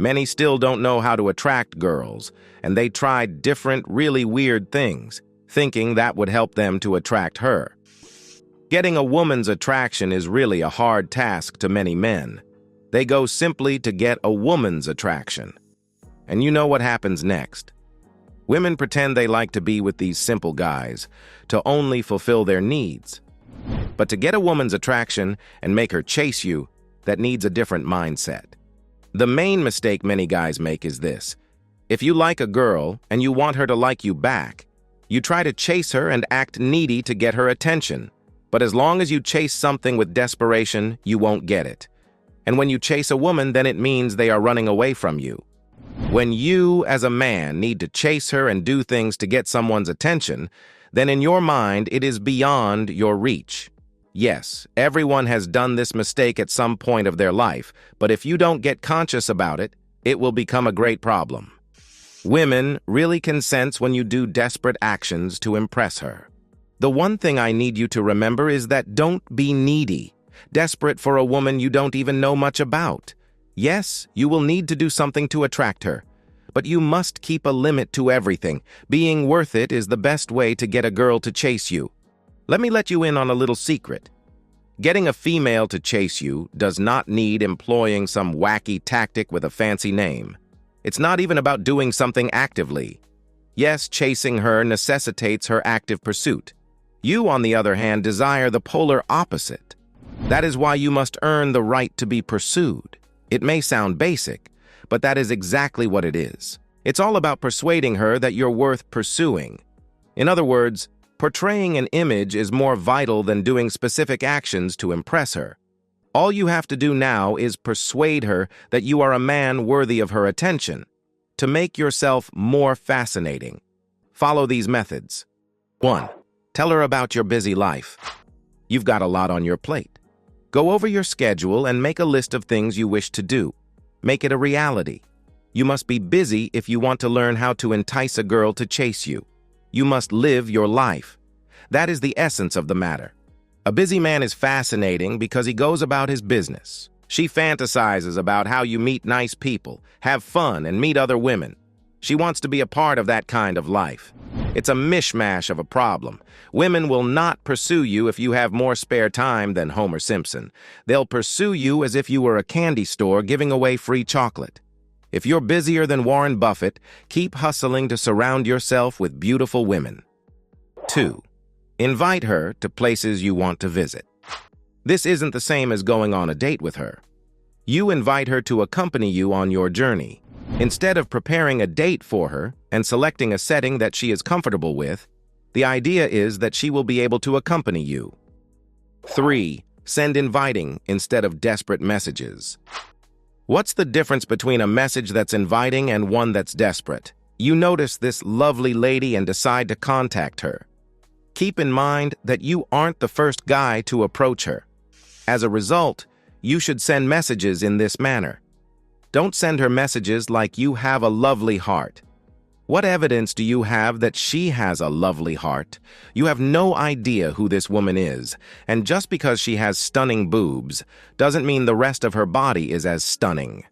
Many still don't know how to attract girls, and they try different, really weird things, thinking that would help them to attract her. Getting a woman's attraction is really a hard task to many men. They go simply to get a woman's attraction. And you know what happens next. Women pretend they like to be with these simple guys, to only fulfill their needs. But to get a woman's attraction and make her chase you, that needs a different mindset. The main mistake many guys make is this. If you like a girl and you want her to like you back, you try to chase her and act needy to get her attention. But as long as you chase something with desperation, you won't get it. And when you chase a woman, then it means they are running away from you. When you, as a man, need to chase her and do things to get someone's attention, then in your mind, it is beyond your reach. Yes, everyone has done this mistake at some point of their life, but if you don't get conscious about it, it will become a great problem. Women really can sense when you do desperate actions to impress her. The one thing I need you to remember is that don't be needy, desperate for a woman you don't even know much about. Yes, you will need to do something to attract her, but you must keep a limit to everything. Being worth it is the best way to get a girl to chase you. Let me let you in on a little secret. Getting a female to chase you does not need employing some wacky tactic with a fancy name. It's not even about doing something actively. Yes, chasing her necessitates her active pursuit. You, on the other hand, desire the polar opposite. That is why you must earn the right to be pursued. It may sound basic, but that is exactly what it is. It's all about persuading her that you're worth pursuing. In other words, portraying an image is more vital than doing specific actions to impress her. All you have to do now is persuade her that you are a man worthy of her attention, to make yourself more fascinating. Follow these methods. 1. Tell her about your busy life. You've got a lot on your plate. Go over your schedule and make a list of things you wish to do. Make it a reality. You must be busy if you want to learn how to entice a girl to chase you. You must live your life. That is the essence of the matter. A busy man is fascinating because he goes about his business. She fantasizes about how you meet nice people, have fun, and meet other women. She wants to be a part of that kind of life. It's a mishmash of a problem. Women will not pursue you if you have more spare time than Homer Simpson. They'll pursue you as if you were a candy store giving away free chocolate. If you're busier than Warren Buffett, keep hustling to surround yourself with beautiful women. 2. Invite her to places you want to visit. This isn't the same as going on a date with her. You invite her to accompany you on your journey. Instead of preparing a date for her and selecting a setting that she is comfortable with, the idea is that she will be able to accompany you. 3. Send inviting instead of desperate messages. What's the difference between a message that's inviting and one that's desperate? You notice this lovely lady and decide to contact her. Keep in mind that you aren't the first guy to approach her. As a result, you should send messages in this manner. Don't send her messages like you have a lovely heart. What evidence do you have that she has a lovely heart? You have no idea who this woman is, and just because she has stunning boobs doesn't mean the rest of her body is as stunning.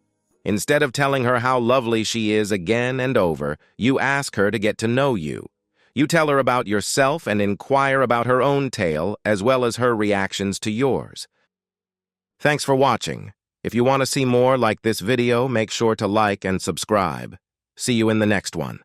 Instead of telling her how lovely she is again and over, you ask her to get to know you. You tell her about yourself and inquire about her own tale as well as her reactions to yours. Thanks for watching. If you want to see more like this video, make sure to like and subscribe. See you in the next one.